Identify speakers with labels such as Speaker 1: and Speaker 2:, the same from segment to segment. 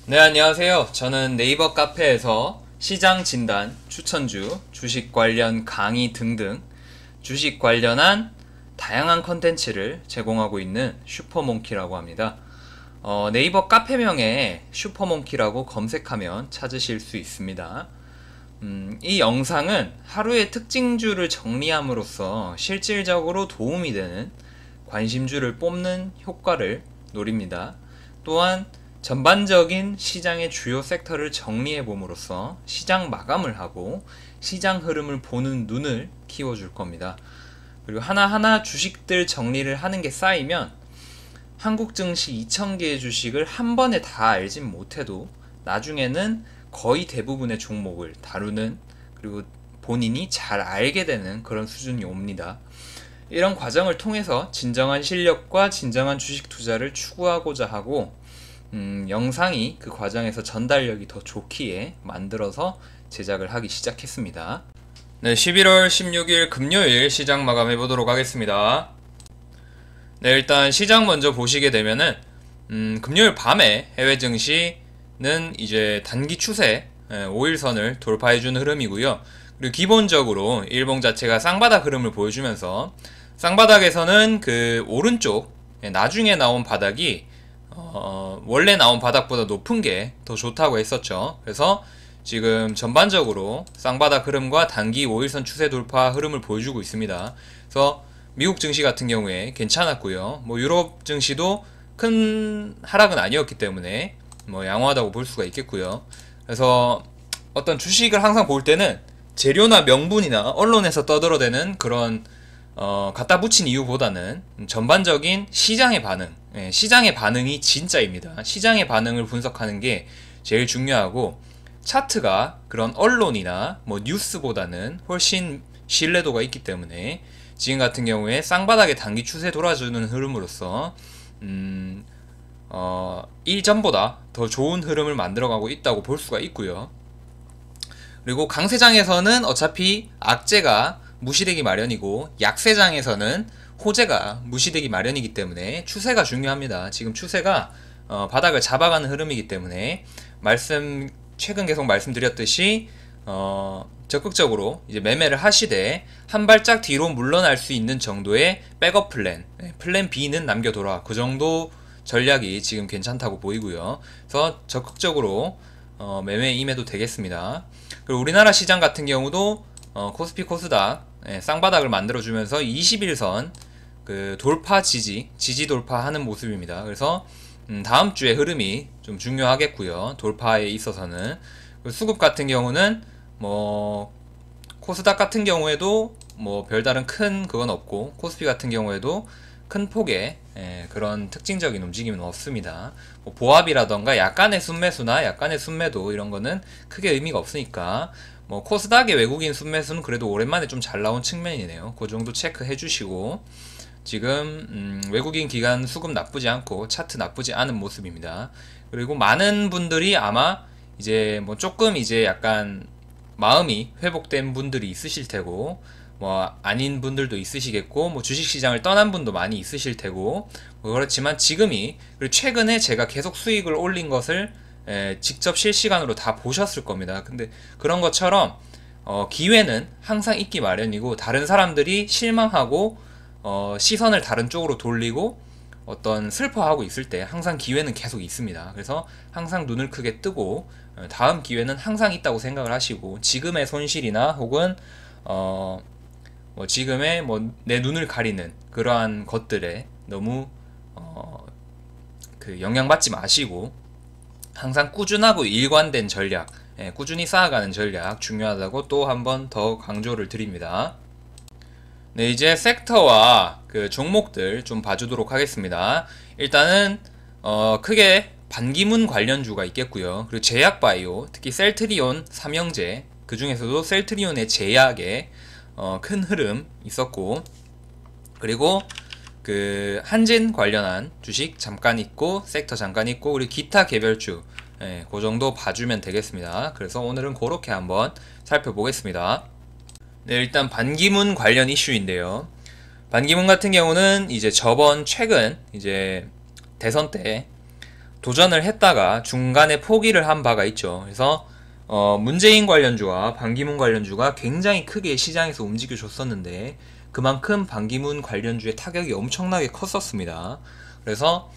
Speaker 1: 네, 안녕하세요. 저는 네이버 카페에서 시장 진단, 추천주, 주식 관련 강의 등등 주식 관련한 다양한 컨텐츠를 제공하고 있는 슈퍼몽키라고 합니다. 네이버 카페명에 슈퍼몽키라고 검색하면 찾으실 수 있습니다. 이 영상은 하루의 특징주를 정리함으로써 실질적으로 도움이 되는 관심주를 뽑는 효과를 노립니다. 또한 전반적인 시장의 주요 섹터를 정리해 봄으로써 시장 마감을 하고 시장 흐름을 보는 눈을 키워줄 겁니다. 그리고 하나하나 주식들 정리를 하는 게 쌓이면 한국 증시 2,000개의 주식을 한 번에 다 알진 못해도 나중에는 거의 대부분의 종목을 다루는, 그리고 본인이 잘 알게 되는 그런 수준이 옵니다. 이런 과정을 통해서 진정한 실력과 진정한 주식 투자를 추구하고자 하고, 영상이 그 과정에서 전달력이 더 좋기에 만들어서 제작을 하기 시작했습니다. 네, 11월 16일 금요일 시장 마감해 보도록 하겠습니다. 네, 일단 시장 먼저 보시게 되면은 금요일 밤에 해외 증시는 이제 단기 추세 5일선을 돌파해준 흐름이고요. 그리고 기본적으로 일봉 자체가 쌍바닥 흐름을 보여주면서 쌍바닥에서는 그 오른쪽 나중에 나온 바닥이 원래 나온 바닥보다 높은 게 더 좋다고 했었죠. 그래서 지금 전반적으로 쌍바닥 흐름과 단기 5일선 추세 돌파 흐름을 보여주고 있습니다. 그래서 미국 증시 같은 경우에 괜찮았고요. 뭐 유럽 증시도 큰 하락은 아니었기 때문에 뭐 양호하다고 볼 수가 있겠고요. 그래서 어떤 주식을 항상 볼 때는 재료나 명분이나 언론에서 떠들어대는 그런 갖다 붙인 이유보다는 전반적인 시장의 반응, 시장의 반응이 진짜입니다. 시장의 반응을 분석하는 게 제일 중요하고, 차트가 그런 언론이나 뭐 뉴스보다는 훨씬 신뢰도가 있기 때문에 지금 같은 경우에 쌍바닥의 단기 추세 돌아주는 흐름으로써 일전보다 더 좋은 흐름을 만들어가고 있다고 볼 수가 있고요. 그리고 강세장에서는 어차피 악재가 무시되기 마련이고, 약세장에서는 호재가 무시되기 마련이기 때문에 추세가 중요합니다. 지금 추세가 바닥을 잡아가는 흐름이기 때문에 최근 계속 말씀드렸듯이 적극적으로 이제 매매를 하시되 한 발짝 뒤로 물러날 수 있는 정도의 백업 플랜 B는 남겨둬라, 그 정도 전략이 지금 괜찮다고 보이고요. 그래서 적극적으로 매매에 임해도 되겠습니다. 그리고 우리나라 시장 같은 경우도 코스피 코스닥 쌍바닥을 만들어주면서 21선 그 돌파 지지 돌파하는 모습입니다. 그래서 다음 주의 흐름이 좀 중요하겠고요. 돌파에 있어서는. 수급 같은 경우는 뭐 코스닥 같은 경우에도 뭐 별다른 큰 그건 없고, 코스피 같은 경우에도 큰 폭의 그런 특징적인 움직임은 없습니다. 뭐 보합이라던가 약간의 순매수나 약간의 순매도 이런 거는 크게 의미가 없으니까, 뭐 코스닥의 외국인 순매수는 그래도 오랜만에 좀 잘 나온 측면이네요. 그 정도 체크해 주시고, 지금 외국인 기관 수급 나쁘지 않고 차트 나쁘지 않은 모습입니다. 그리고 많은 분들이 아마 이제 뭐 조금 이제 약간 마음이 회복된 분들이 있으실 테고, 뭐 아닌 분들도 있으시겠고, 뭐 주식시장을 떠난 분도 많이 있으실 테고, 뭐 그렇지만 지금이, 그리고 최근에 제가 계속 수익을 올린 것을 직접 실시간으로 다 보셨을 겁니다. 근데 그런 것처럼 기회는 항상 있기 마련이고, 다른 사람들이 실망하고 시선을 다른 쪽으로 돌리고 어떤 슬퍼하고 있을 때 항상 기회는 계속 있습니다. 그래서 항상 눈을 크게 뜨고 다음 기회는 항상 있다고 생각을 하시고, 지금의 손실이나 혹은 뭐 지금의 뭐 내 눈을 가리는 그러한 것들에 너무 그 영향받지 마시고, 항상 꾸준하고 일관된 전략, 꾸준히 쌓아가는 전략 중요하다고 또 한 번 더 강조를 드립니다. 네, 이제 섹터와 그 종목들 좀 봐주도록 하겠습니다. 일단은 크게 반기문 관련주가 있겠고요. 그리고 제약바이오, 특히 셀트리온 삼형제, 그 중에서도 셀트리온의 제약에 큰 흐름 있었고, 그리고 그 한진 관련한 주식 잠깐 있고, 섹터 잠깐 있고, 그리고 기타 개별주 그 정도 봐주면 되겠습니다. 그래서 오늘은 그렇게 한번 살펴보겠습니다. 네, 일단 반기문 관련 이슈인데요. 반기문 같은 경우는 이제 최근 이제 대선 때 도전을 했다가 중간에 포기를 한 바가 있죠. 그래서 문재인 관련주와 반기문 관련주가 굉장히 크게 시장에서 움직여줬었는데 그만큼 반기문 관련주의 타격이 엄청나게 컸었습니다. 그래서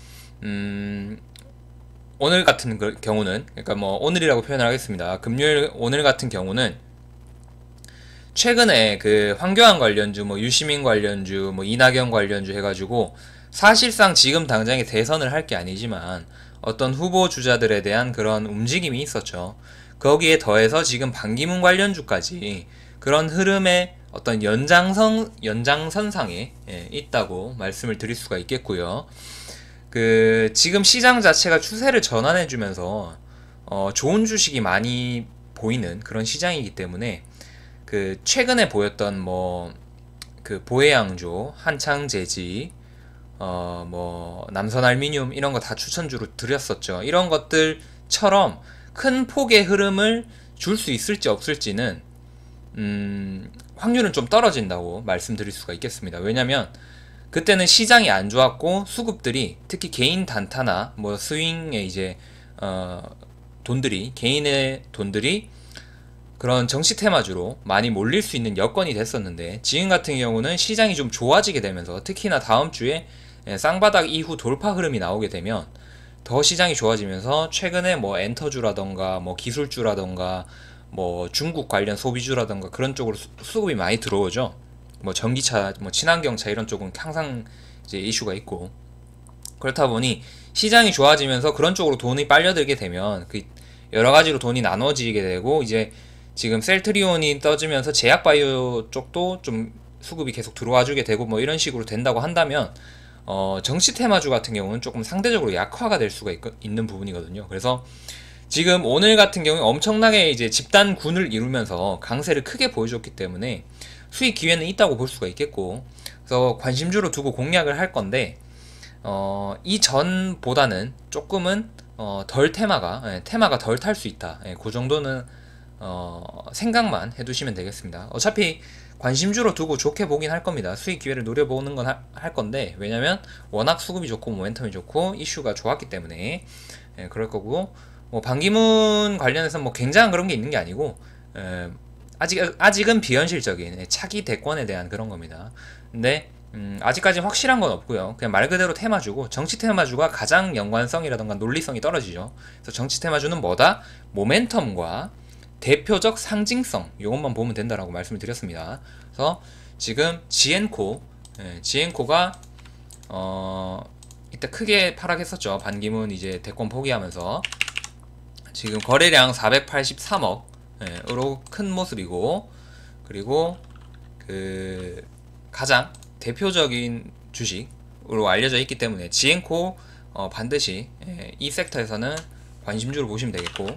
Speaker 1: 오늘 같은 경우는, 그러니까 뭐 오늘이라고 표현을 하겠습니다. 금요일 오늘 같은 경우는 최근에 그 황교안 관련주, 뭐 유시민 관련주, 뭐 이낙연 관련주 해가지고 사실상 지금 당장에 대선을 할 게 아니지만 어떤 후보 주자들에 대한 그런 움직임이 있었죠. 거기에 더해서 지금 반기문 관련주까지 그런 흐름의 어떤 연장선상에 있다고 말씀을 드릴 수가 있겠고요. 그 지금 시장 자체가 추세를 전환해주면서 좋은 주식이 많이 보이는 그런 시장이기 때문에 그 최근에 보였던 뭐 그 보혜양조, 한창제지, 뭐 남선알미늄 이런 거 다 추천주로 드렸었죠. 이런 것들처럼 큰 폭의 흐름을 줄 수 있을지 없을지는 확률은 좀 떨어진다고 말씀드릴 수가 있겠습니다. 왜냐면 그때는 시장이 안 좋았고 수급들이 특히 개인 단타나 뭐 스윙에 이제 돈들이 개인의 돈들이 그런 정치 테마주로 많이 몰릴 수 있는 여건이 됐었는데 지금 같은 경우는 시장이 좀 좋아지게 되면서 특히나 다음 주에 쌍바닥 이후 돌파 흐름이 나오게 되면 더 시장이 좋아지면서 최근에 뭐 엔터주라던가 뭐 기술주라던가 뭐 중국 관련 소비주라던가 그런 쪽으로 수급이 많이 들어오죠. 뭐 전기차, 뭐 친환경차 이런 쪽은 항상 이제 이슈가 있고 그렇다 보니 시장이 좋아지면서 그런 쪽으로 돈이 빨려들게 되면 그 여러 가지로 돈이 나눠지게 되고 이제 지금 셀트리온이 떠지면서 제약바이오 쪽도 좀 수급이 계속 들어와주게 되고 뭐 이런 식으로 된다고 한다면 정치 테마주 같은 경우는 조금 상대적으로 약화가 될 수가 있는 부분이거든요. 그래서 지금 오늘 같은 경우에 엄청나게 이제 집단군을 이루면서 강세를 크게 보여줬기 때문에 수익 기회는 있다고 볼 수가 있겠고 그래서 관심주로 두고 공략을 할 건데 이전보다는 조금은 덜 테마가 덜 탈 수 있다. 그 정도는 생각만 해두시면 되겠습니다. 어차피 관심주로 두고 좋게 보긴 할 겁니다. 수익 기회를 노려보는 건 할 건데 왜냐면 워낙 수급이 좋고 모멘텀이 좋고 이슈가 좋았기 때문에 그럴 거고 뭐 반기문 관련해서 뭐 굉장한 그런 게 있는 게 아니고 아직은 비현실적인 차기 대권에 대한 그런 겁니다. 근데 아직까지는 확실한 건 없고요. 그냥 말 그대로 테마주고 정치 테마주가 가장 연관성이라던가 논리성이 떨어지죠. 그래서 정치 테마주는 뭐다? 모멘텀과 대표적 상징성 이것만 보면 된다라고 말씀을 드렸습니다. 그래서 지금 지엔코가 이때 크게 하락했었죠. 반기문 이제 대권 포기하면서 지금 거래량 483억으로 큰 모습이고 그리고 그 가장 대표적인 주식으로 알려져 있기 때문에 지엔코 반드시 이 섹터에서는 관심주로 보시면 되겠고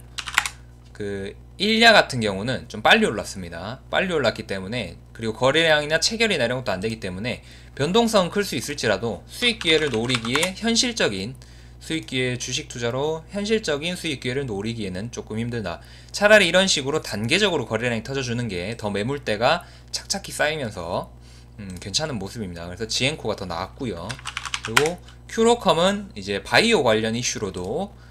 Speaker 1: 그 일야 같은 경우는 좀 빨리 올랐습니다. 빨리 올랐기 때문에 그리고 거래량이나 체결이나 이런 것도 안 되기 때문에 변동성은 클 수 있을지라도 수익 기회를 노리기에 현실적인 수익 기회 주식 투자로 현실적인 수익 기회를 노리기에는 조금 힘들다. 차라리 이런 식으로 단계적으로 거래량이 터져주는 게 더 매물대가 착착히 쌓이면서 괜찮은 모습입니다. 그래서 지엔코가 더 나았고요. 그리고 큐로컴은 이제 바이오 관련 이슈로도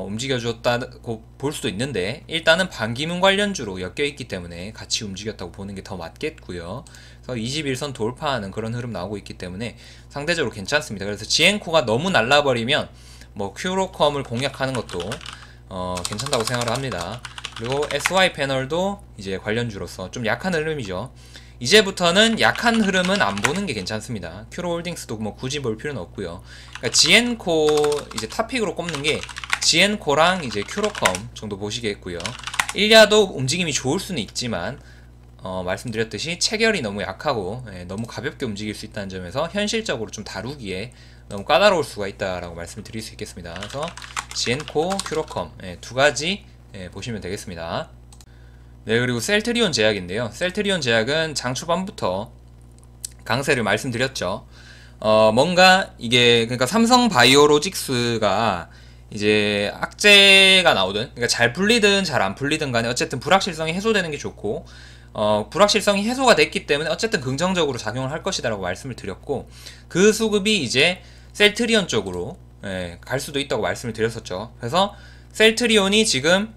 Speaker 1: 움직여줬다고 볼 수도 있는데 일단은 반기문 관련주로 엮여있기 때문에 같이 움직였다고 보는 게 더 맞겠고요. 그래서 21선 돌파하는 그런 흐름 나오고 있기 때문에 상대적으로 괜찮습니다. 그래서 지엔코가 너무 날라버리면 뭐 큐로컴을 공략하는 것도 괜찮다고 생각을 합니다. 그리고 SY 패널도 이제 관련주로서 좀 약한 흐름이죠. 이제부터는 약한 흐름은 안 보는 게 괜찮습니다. 큐로홀딩스도 뭐 굳이 볼 필요는 없고요. 그러니까 지엔코 이제 탑픽으로 꼽는 게 지엔코랑 이제 큐로컴 정도 보시겠고요. 일야도 움직임이 좋을 수는 있지만 말씀드렸듯이 체결이 너무 약하고 너무 가볍게 움직일 수 있다는 점에서 현실적으로 좀 다루기에 너무 까다로울 수가 있다라고 말씀을 드릴 수 있겠습니다. 그래서 지엔코, 큐로컴 두 가지 보시면 되겠습니다. 네, 그리고 셀트리온 제약인데요. 셀트리온 제약은 장 초반부터 강세를 말씀드렸죠. 뭔가 이게 그러니까 삼성 바이오로직스가 이제 악재가 나오든 그러니까 잘 풀리든 잘 안 풀리든 간에 어쨌든 불확실성이 해소되는 게 좋고 불확실성이 해소가 됐기 때문에 어쨌든 긍정적으로 작용을 할 것이다 라고 말씀을 드렸고 그 수급이 이제 셀트리온 쪽으로 예, 갈 수도 있다고 말씀을 드렸었죠. 그래서 셀트리온이 지금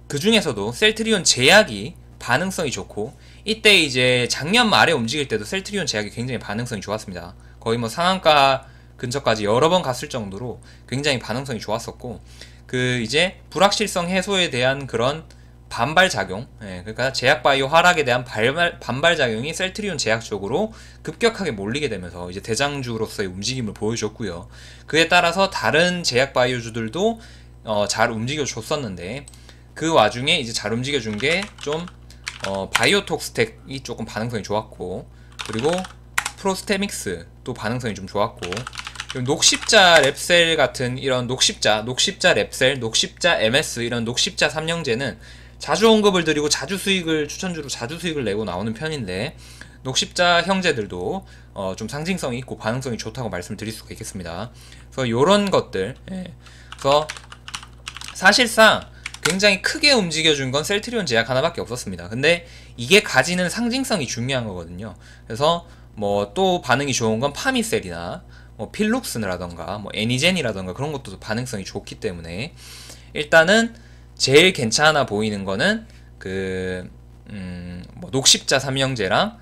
Speaker 1: 그 중에서도 셀트리온 제약이 반응성이 좋고, 이때 이제 작년 말에 움직일 때도 셀트리온 제약이 굉장히 반응성이 좋았습니다. 거의 뭐 상한가 근처까지 여러 번 갔을 정도로 굉장히 반응성이 좋았었고, 그 이제 불확실성 해소에 대한 그런 반발작용, 그러니까 제약바이오 하락에 대한 반발작용이 셀트리온 제약 쪽으로 급격하게 몰리게 되면서 이제 대장주로서의 움직임을 보여줬고요. 그에 따라서 다른 제약바이오주들도 잘 움직여줬었는데, 그 와중에 이제 잘 움직여준 게 좀 바이오톡스텍이 조금 반응성이 좋았고, 그리고 프로스테믹스도 반응성이 좀 좋았고, 녹십자 랩셀 같은 이런 녹십자 랩셀, 녹십자 MS 이런 녹십자 삼형제는 자주 언급을 드리고 자주 수익을 추천주로 자주 수익을 내고 나오는 편인데, 녹십자 형제들도 좀 상징성이 있고 반응성이 좋다고 말씀드릴 수가 있겠습니다. 그래서 요런 것들, 그래서 사실상 굉장히 크게 움직여준 건 셀트리온 제약 하나밖에 없었습니다. 근데 이게 가지는 상징성이 중요한 거거든요. 그래서 뭐 또 반응이 좋은 건 파미셀이나 뭐 필룩스라던가 뭐 애니젠이라던가 그런 것도 반응성이 좋기 때문에, 일단은 제일 괜찮아 보이는 거는 뭐 녹십자 삼형제랑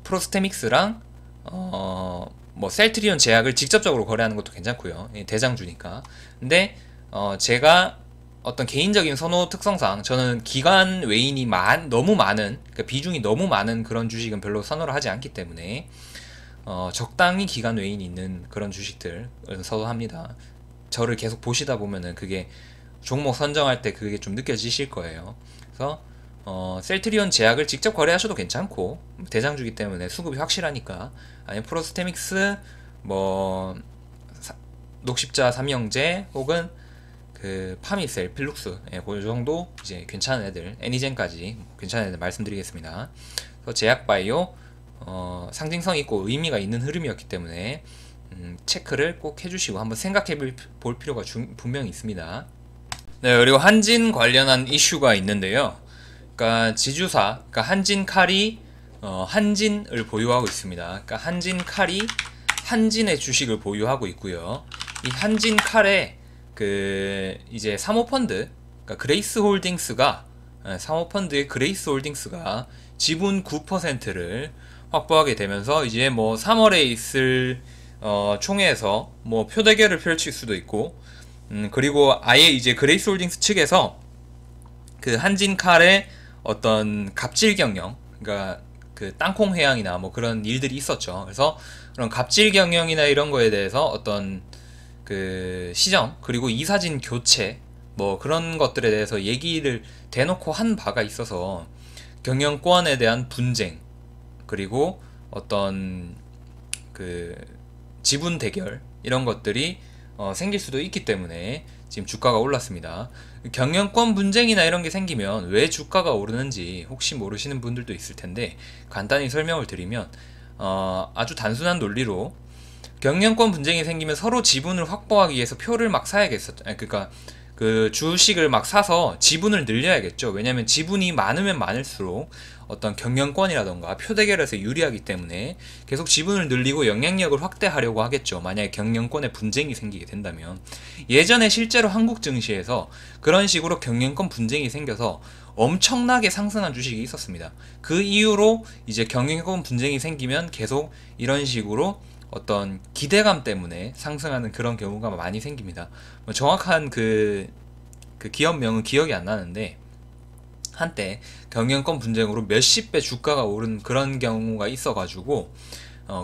Speaker 1: 프로스테믹스랑 뭐 셀트리온 제약을 직접적으로 거래하는 것도 괜찮고요. 대장주니까. 근데 제가 어떤 개인적인 선호 특성상 저는 기관 외인이 너무 많은, 그러니까 비중이 너무 많은 그런 주식은 별로 선호를 하지 않기 때문에 적당히 기관 외인이 있는 그런 주식들을 선호합니다. 저를 계속 보시다 보면은 그게 종목 선정할 때 그게 좀 느껴지실 거예요. 그래서 셀트리온 제약을 직접 거래하셔도 괜찮고, 대장주기 때문에 수급이 확실하니까, 아니면 프로스테믹스, 뭐 녹십자 삼형제 혹은 그 파미셀, 필룩스, 그 정도 이제 괜찮은 애들, 애니젠까지 괜찮은 애들 말씀드리겠습니다. 그래서 제약바이오 상징성 있고 의미가 있는 흐름이었기 때문에 체크를 꼭 해주시고 한번 생각해 볼 필요가 분명히 있습니다. 네, 그리고 한진 관련한 이슈가 있는데요. 그러니까 지주사, 그러니까 한진칼이 한진을 보유하고 있습니다. 그러니까 한진칼이 한진의 주식을 보유하고 있고요. 이 한진칼에 그 이제 사모펀드, 그러니까 그레이스 홀딩스가, 사모펀드의 그레이스 홀딩스가 지분 9%를 확보하게 되면서 이제 뭐 3월에 있을 총회에서 뭐 표대결을 펼칠 수도 있고, 그리고 아예 이제 그레이스 홀딩스 측에서 그 한진칼의 어떤 갑질 경영, 그러니까 그 땅콩 회항이나 뭐 그런 일들이 있었죠. 그래서 그런 갑질 경영이나 이런 거에 대해서 어떤 그 시정, 그리고 이사진 교체, 뭐 그런 것들에 대해서 얘기를 대놓고 한 바가 있어서 경영권에 대한 분쟁, 그리고 어떤 그 지분 대결 이런 것들이 생길 수도 있기 때문에 지금 주가가 올랐습니다. 경영권 분쟁이나 이런 게 생기면 왜 주가가 오르는지 혹시 모르시는 분들도 있을 텐데, 간단히 설명을 드리면 아주 단순한 논리로 경영권 분쟁이 생기면 서로 지분을 확보하기 위해서 표를 막 사야겠었죠. 그러니까 그 주식을 막 사서 지분을 늘려야겠죠. 왜냐하면 지분이 많으면 많을수록 어떤 경영권이라던가 표 대결에서 유리하기 때문에 계속 지분을 늘리고 영향력을 확대하려고 하겠죠. 만약에 경영권에 분쟁이 생기게 된다면. 예전에 실제로 한국 증시에서 그런 식으로 경영권 분쟁이 생겨서 엄청나게 상승한 주식이 있었습니다. 그 이후로 이제 경영권 분쟁이 생기면 계속 이런 식으로 어떤 기대감 때문에 상승하는 그런 경우가 많이 생깁니다. 뭐 정확한 그 기업명은 기억이 안 나는데, 한때 경영권 분쟁으로 몇십 배 주가가 오른 그런 경우가 있어가지고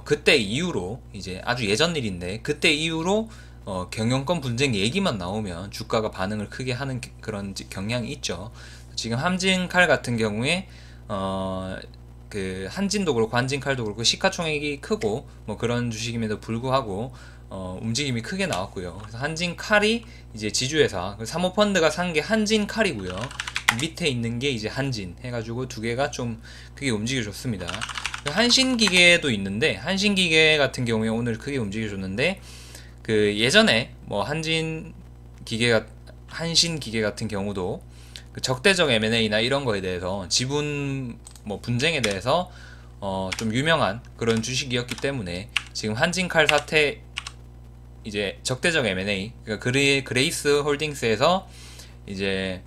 Speaker 1: 그때 이후로, 이제 아주 예전 일인데 그때 이후로 경영권 분쟁 얘기만 나오면 주가가 반응을 크게 하는 그런 경향이 있죠. 지금 한진칼 같은 경우에 그 한진도 그렇고 한진칼도 그렇고 시가총액이 크고 뭐 그런 주식임에도 불구하고 움직임이 크게 나왔고요. 그래서 한진칼이 이제 지주회사, 사모펀드가 산 게 한진칼이고요. 밑에 있는 게 이제 한진 해가지고 두 개가 좀 크게 움직여줬습니다. 한신기계도 있는데, 한신기계 같은 경우에 오늘 크게 움직여줬는데, 그 예전에 뭐 한신기계 같은 경우도 그 적대적 M&A나 이런 거에 대해서 지분 뭐 분쟁에 대해서 좀 유명한 그런 주식이었기 때문에 지금 한진칼 사태 이제 적대적 M&A, 그러니까 그레이스 홀딩스에서 이제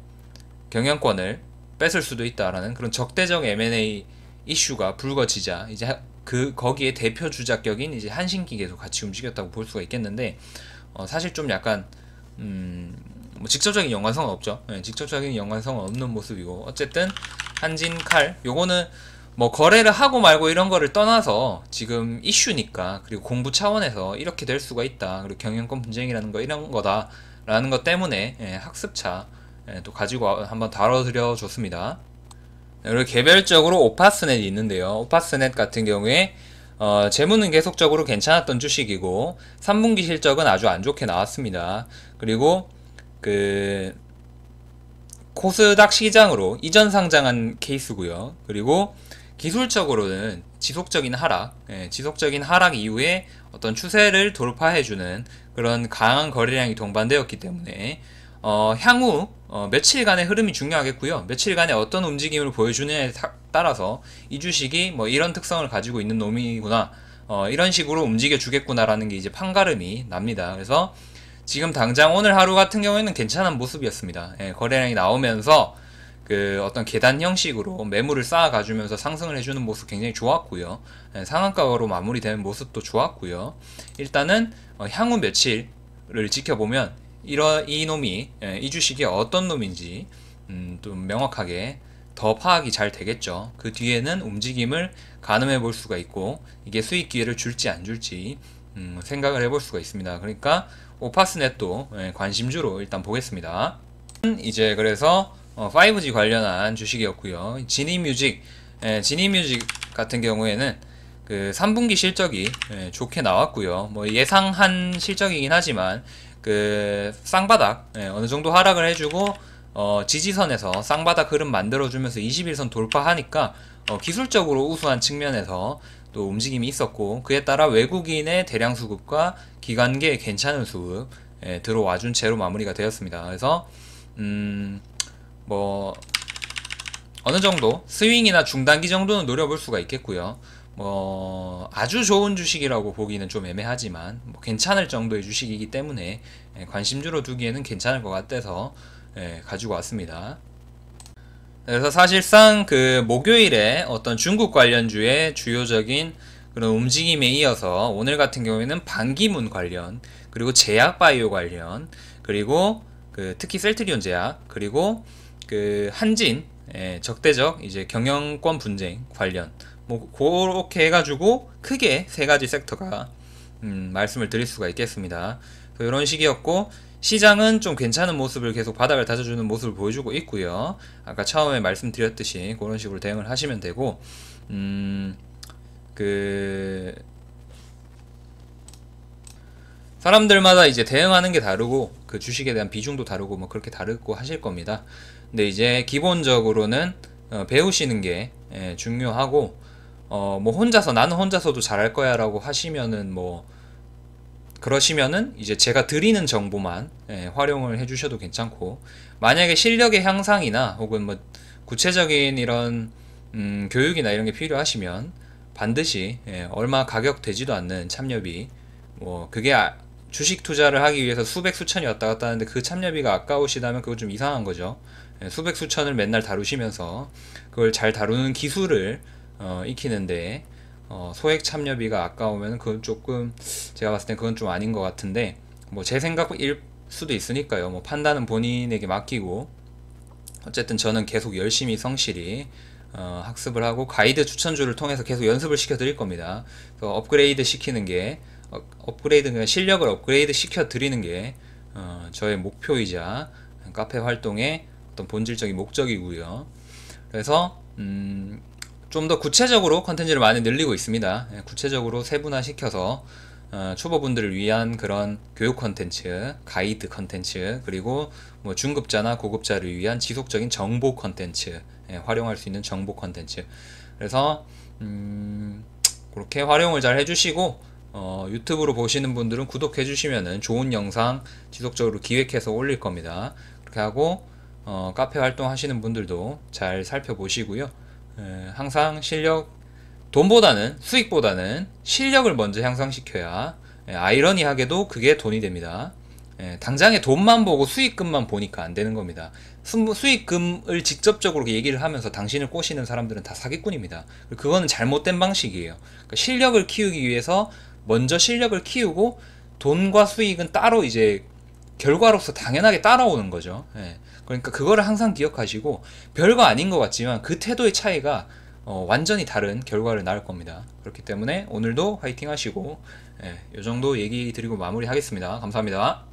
Speaker 1: 경영권을 뺏을 수도 있다라는 그런 적대적 M&A 이슈가 불거지자 이제 거기에 대표 주작격인 이제 한신기계도 같이 움직였다고 볼 수가 있겠는데, 사실 좀 약간 뭐 직접적인 연관성은 없죠. 네, 직접적인 연관성은 없는 모습이고, 어쨌든 한진칼 요거는 뭐 거래를 하고 말고 이런 거를 떠나서 지금 이슈니까, 그리고 공부 차원에서 이렇게 될 수가 있다, 그리고 경영권 분쟁이라는 거 이런 거다라는 것 때문에 학습차 또 가지고 한번 다뤄드려 줬습니다. 그리고 개별적으로 오파스넷이 있는데요. 오파스넷 같은 경우에 재무는 계속적으로 괜찮았던 주식이고 3분기 실적은 아주 안 좋게 나왔습니다. 그리고 그 코스닥 시장으로 이전 상장한 케이스고요. 그리고 기술적으로는 지속적인 하락 이후에 어떤 추세를 돌파해주는 그런 강한 거래량이 동반되었기 때문에 향후 며칠간의 흐름이 중요하겠고요. 며칠간의 어떤 움직임을 보여주느냐에 따라서 이 주식이 뭐 이런 특성을 가지고 있는 놈이구나, 이런 식으로 움직여 주겠구나라는 게 이제 판가름이 납니다. 그래서 지금 당장 오늘 하루 같은 경우에는 괜찮은 모습이었습니다. 거래량이 나오면서 그 어떤 계단 형식으로 매물을 쌓아 가주면서 상승을 해주는 모습 굉장히 좋았고요. 상한가로 마무리되는 모습도 좋았고요. 일단은 향후 며칠을 지켜보면 이 놈이, 이 주식이 어떤 놈인지 좀 명확하게 더 파악이 잘 되겠죠. 그 뒤에는 움직임을 가늠해 볼 수가 있고, 이게 수익 기회를 줄지 안 줄지 생각을 해볼 수가 있습니다. 그러니까 오파스넷도 관심주로 일단 보겠습니다. 이제 그래서 5G 관련한 주식이었고요. 지니뮤직 같은 경우에는 그 3분기 실적이 좋게 나왔고요. 뭐 예상한 실적이긴 하지만 그 쌍바닥 어느 정도 하락을 해주고 지지선에서 쌍바닥 흐름 만들어주면서 21선 돌파하니까 기술적으로 우수한 측면에서 또 움직임이 있었고, 그에 따라 외국인의 대량 수급과 기관계의 괜찮은 수급 들어와준 채로 마무리가 되었습니다. 그래서 뭐 어느 정도 스윙이나 중단기 정도는 노려볼 수가 있겠고요. 뭐 아주 좋은 주식이라고 보기는 좀 애매하지만 뭐 괜찮을 정도의 주식이기 때문에 관심주로 두기에는 괜찮을 것 같아서 가지고 왔습니다. 그래서 사실상 그 목요일에 어떤 중국 관련주의 주요적인 그런 움직임에 이어서 오늘 같은 경우에는 반기문 관련, 그리고 제약바이오 관련, 그리고 그 특히 셀트리온 제약, 그리고 그 한진 적대적 이제 경영권 분쟁 관련, 뭐 그렇게 해가지고 크게 세 가지 섹터가 말씀을 드릴 수가 있겠습니다. 이런 식이었고, 시장은 좀 괜찮은 모습을 계속 바닥을 다져주는 모습을 보여주고 있고요. 아까 처음에 말씀드렸듯이 그런 식으로 대응을 하시면 되고, 그 사람들마다 이제 대응하는 게 다르고 그 주식에 대한 비중도 다르고 뭐 그렇게 다르고 하실 겁니다. 근데 이제 기본적으로는 배우시는 게 중요하고, 뭐 나는 혼자서도 잘할 거야 라고 하시면은 뭐 그러시면은 이제 제가 드리는 정보만 활용을 해주셔도 괜찮고, 만약에 실력의 향상이나 혹은 뭐 구체적인 이런 교육이나 이런 게 필요하시면 반드시 얼마 가격 되지도 않는 참여비, 뭐 그게 주식 투자를 하기 위해서 수백 수천이 왔다 갔다 하는데 그 참여비가 아까우시다면 그건 좀 이상한 거죠. 수백 수천을 맨날 다루시면서 그걸 잘 다루는 기술을 익히는데 소액 참여비가 아까우면 그건 조금, 제가 봤을 땐 그건 좀 아닌 것 같은데, 뭐 제 생각일 수도 있으니까요. 뭐 판단은 본인에게 맡기고, 어쨌든 저는 계속 열심히 성실히 학습을 하고 가이드 추천주를 통해서 계속 연습을 시켜 드릴 겁니다. 그래서 업그레이드 시키는 게 그냥 실력을 업그레이드 시켜 드리는 게 저의 목표이자 카페 활동의 어떤 본질적인 목적이고요. 그래서 좀 더 구체적으로 컨텐츠를 많이 늘리고 있습니다. 구체적으로 세분화 시켜서 초보분들을 위한 그런 교육 컨텐츠, 가이드 컨텐츠, 그리고 뭐 중급자나 고급자를 위한 지속적인 정보 컨텐츠, 활용할 수 있는 정보 컨텐츠. 그래서 그렇게 활용을 잘 해주시고, 유튜브로 보시는 분들은 구독해 주시면은 좋은 영상 지속적으로 기획해서 올릴 겁니다. 그렇게 하고 카페 활동 하시는 분들도 잘 살펴보시고요. 항상 돈보다는, 수익보다는 실력을 먼저 향상시켜야 아이러니하게도 그게 돈이 됩니다. 당장에 돈만 보고 수익금만 보니까 안 되는 겁니다. 수익금을 직접적으로 얘기를 하면서 당신을 꼬시는 사람들은 다 사기꾼입니다. 그거는 잘못된 방식이에요. 그러니까 실력을 키우기 위해서 먼저 실력을 키우고 돈과 수익은 따로 이제 결과로서 당연하게 따라오는 거죠. 그러니까 그거를 항상 기억하시고, 별거 아닌 것 같지만 그 태도의 차이가 완전히 다른 결과를 낳을 겁니다. 그렇기 때문에 오늘도 화이팅 하시고, 이 정도 얘기 드리고 마무리 하겠습니다. 감사합니다.